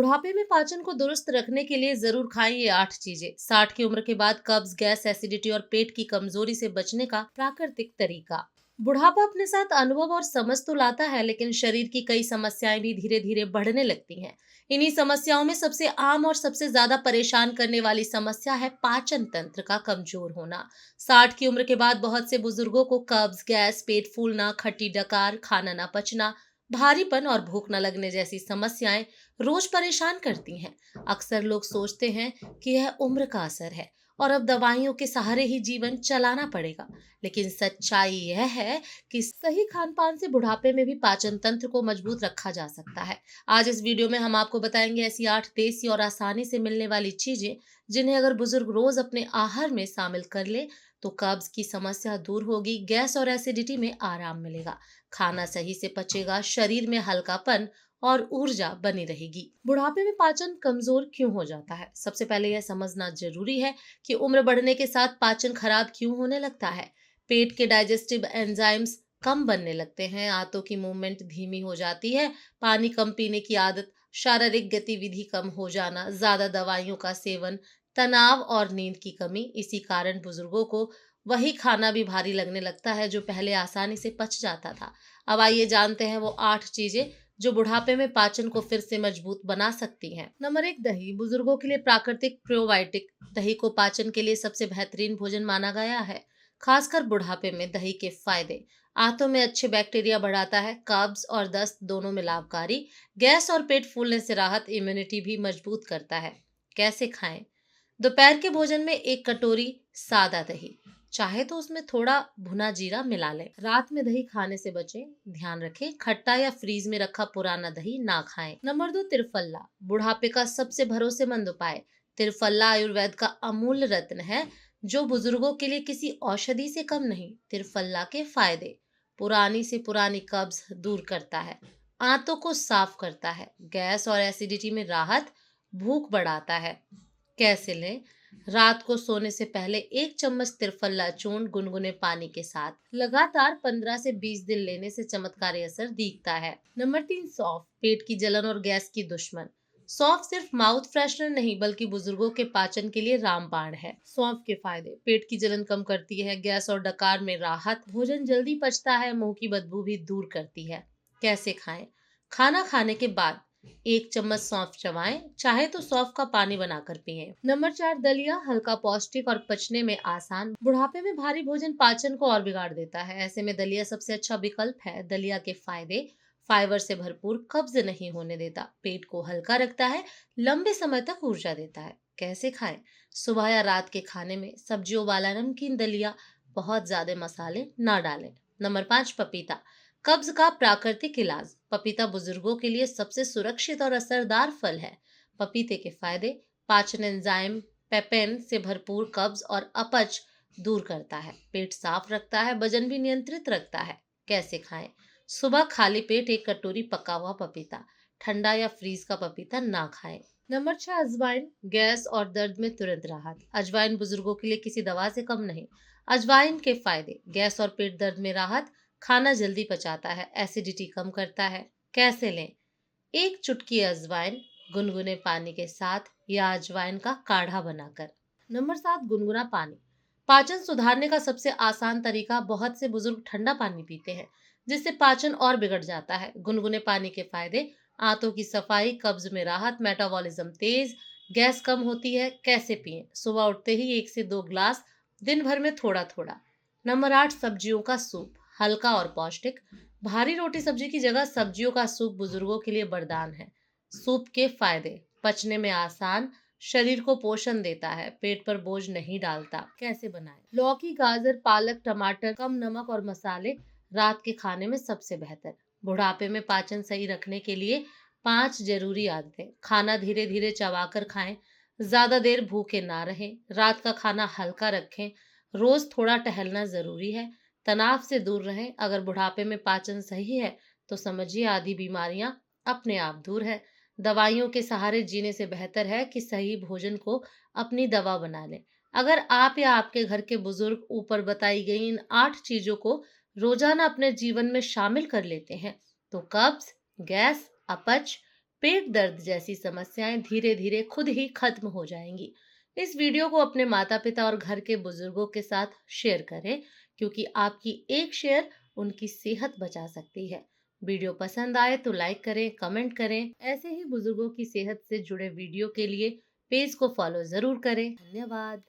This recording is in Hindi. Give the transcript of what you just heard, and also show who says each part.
Speaker 1: बुढ़ापे में पाचन को दुरुस्त रखने के लिए जरूर खाएं ये 8 चीजें। 60 की उम्र के बाद कब्ज, गैस, एसिडिटी और पेट की कमजोरी से बचने का प्राकृतिक तरीका। बुढ़ापा अपने साथ अनुभव और समझ तो लाता है, लेकिन शरीर की कई समस्याएं भी धीरे धीरे बढ़ने लगती हैं। इन्हीं समस्याओं में सबसे आम और सबसे ज्यादा परेशान करने वाली समस्या है पाचन तंत्र का कमजोर होना। 60 की उम्र के बाद बहुत से बुजुर्गों को कब्ज, गैस, पेट फूलना, खट्टी डकार, खाना ना पचना, भारीपन और भूख न लगने जैसी समस्याएं रोज परेशान करती हैं। अक्सर लोग सोचते हैं कि यह उम्र का असर है और अब दवाइयों के सहारे ही जीवन चलाना पड़ेगा, लेकिन सच्चाई यह है कि सही खान पान से बुढ़ापे में भी पाचन तंत्र को मजबूत रखा जा सकता है। आज इस वीडियो में हम आपको बताएंगे ऐसी 8 देसी और आसानी से मिलने वाली चीजें जिन्हें अगर बुजुर्ग रोज अपने आहार में शामिल कर ले तो कब्ज की समस्या दूर होगी, गैस और एसिडिटी में आराम मिलेगा, खाना सही से पचेगा, शरीर में हल्कापन और ऊर्जा बनी रहेगी। बुढ़ापे में पाचन कमजोर क्यों हो जाता है? सबसे पहले यह समझना जरूरी है कि उम्र बढ़ने के साथ पाचन खराब क्यों होने लगता है। पेट के डाइजेस्टिव एंजाइम्स कम बनने लगते हैं, आंतों की मूवमेंट धीमी हो जाती है, पानी कम पीने की आदत, शारीरिक गतिविधि कम हो जाना, ज्यादा दवाइयों का सेवन, तनाव और नींद की कमी। इसी कारण बुजुर्गों को वही खाना भी भारी लगने लगता है जो पहले आसानी से पच जाता था। अब आइए जानते हैं वो 8 चीजें जो बुढ़ापे में पाचन को फिर से मजबूत बना सकती हैं। नंबर 1, दही। बुजुर्गों के लिए प्राकृतिक प्रोबायोटिक। दही को पाचन के लिए सबसे बेहतरीन भोजन माना गया है। खासकर बुढ़ापे में दही के फायदे: आंतों में अच्छे बैक्टीरिया बढ़ाता है, कब्ज और दस्त दोनों में लाभकारी, गैस और पेट फूलने से राहत, इम्यूनिटी भी मजबूत करता है। कैसे खाएं? दोपहर के भोजन में 1 कटोरी सादा दही, चाहे तो उसमें थोड़ा भुना जीरा मिला लें। रात में दही खाने से बचें, ध्यान रखें खट्टा या फ्रीज में रखा पुराना दही ना खाएं। नंबर 2, तिरफल्ला। बुढ़ापे का सबसे भरोसेमंद उपाय। तिरफल्ला आयुर्वेद का अमूल्य रत्न है जो बुजुर्गों के लिए किसी औषधि से कम नहीं। तिरफल्ला के फायदे: पुरानी से पुरानी कब्ज दूर करता है, आंतों को साफ करता है, गैस और एसिडिटी में राहत, भूख बढ़ाता है। कैसे लें? रात को सोने से पहले 1 चम्मच तिरफल्ला चूर्ण गुनगुने पानी के साथ लगातार 15 से 20 दिन लेने से चमत्कारी असर दिखता है। नंबर 3, सौंफ। पेट की जलन और गैस की दुश्मन। सौंफ सिर्फ माउथ फ्रेशनर नहीं बल्कि बुजुर्गों के पाचन के लिए रामबाण है। सौंफ के फायदे: पेट की जलन कम करती है, गैस और डकार में राहत, भोजन जल्दी पचता है, मुंह की बदबू भी दूर करती है। कैसे खाएं? खाना खाने के बाद 1 चम्मच सौंफ चबाएं, चाहे तो सौंफ का पानी बनाकर पिएं। नंबर 4, दलिया। हल्का, पौष्टिक और पचने में आसान। बुढ़ापे में भारी भोजन पाचन को और बिगाड़ देता है, ऐसे में दलिया सबसे अच्छा विकल्प है। दलिया के फायदे: फाइबर से भरपूर, कब्ज नहीं होने देता, पेट को हल्का रखता है, लंबे समय तक ऊर्जा देता है। कैसे खाएं? सुबह या रात के खाने में सब्जियों वाला नमकीन दलिया, बहुत ज्यादा मसाले ना डालें। नंबर 5, पपीता। कब्ज का प्राकृतिक इलाज। पपीता बुजुर्गों के लिए सबसे सुरक्षित और असरदार फल है। पपीते के फायदे: पाचन एंजाइम पेपेन से भरपूर, कब्ज और अपच दूर करता है, पेट साफ रखता है, वजन भी नियंत्रित रखता है। कैसे खाएं? सुबह खाली पेट 1 कटोरी पका हुआ पपीता, ठंडा या फ्रीज का पपीता ना खाएं। नंबर 6, अजवाइन। गैस और दर्द में तुरंत राहत। अजवाइन बुजुर्गों के लिए किसी दवा से कम नहीं। अजवाइन के फायदे: गैस और पेट दर्द में राहत, खाना जल्दी पचाता है, एसिडिटी कम करता है। कैसे लें? 1 चुटकी अजवाइन गुनगुने पानी के साथ या अजवाइन का काढ़ा बनाकर। नंबर 7, गुनगुना पानी। पाचन सुधारने का सबसे आसान तरीका: बहुत से बुजुर्ग ठंडा पानी पीते हैं जिससे पाचन और बिगड़ जाता है। गुनगुने पानी के फायदे: आंतों की सफाई, कब्ज में राहत, मेटाबॉलिज्म तेज, गैस कम होती है। कैसे पिएं? सुबह उठते ही 1 से 2 ग्लास, दिन भर में थोड़ा थोड़ा। नंबर 8, सब्जियों का सूप। हल्का और पौष्टिक, भारी रोटी सब्जी की जगह सब्जियों का सूप बुजुर्गों के लिए वरदान है। सूप के फायदे: पचने में आसान, शरीर को पोषण देता है, पेट पर बोझ नहीं डालता। कैसे बनाएं? लौकी, गाजर, पालक, टमाटर, कम नमक और मसाले, रात के खाने में सबसे बेहतर। बुढ़ापे में पाचन सही रखने के लिए 5 जरूरी आदतें: खाना धीरे धीरे चबाकर खाएं, ज्यादा देर भूखे ना रहें, रात का खाना हल्का रखें, रोज थोड़ा टहलना जरूरी है, तनाव से दूर रहें। अगर बुढ़ापे में पाचन सही है तो समझिए आधी बीमारियां अपने आप दूर है। दवाइयों के सहारे जीने से बेहतर है कि सही भोजन को अपनी दवा बना लें। अगर आप या आपके घर के बुजुर्ग ऊपर बताई गई इन 8 चीजों को रोजाना अपने जीवन में शामिल कर लेते हैं तो कब्ज, गैस, अपच, पेट दर्द जैसी समस्याएं धीरे धीरे खुद ही खत्म हो जाएंगी। इस वीडियो को अपने माता पिता और घर के बुजुर्गों के साथ शेयर करें, क्योंकि आपकी एक शेयर उनकी सेहत बचा सकती है। वीडियो पसंद आए तो लाइक करें, कमेंट करें। ऐसे ही बुजुर्गों की सेहत से जुड़े वीडियो के लिए पेज को फॉलो जरूर करें। धन्यवाद।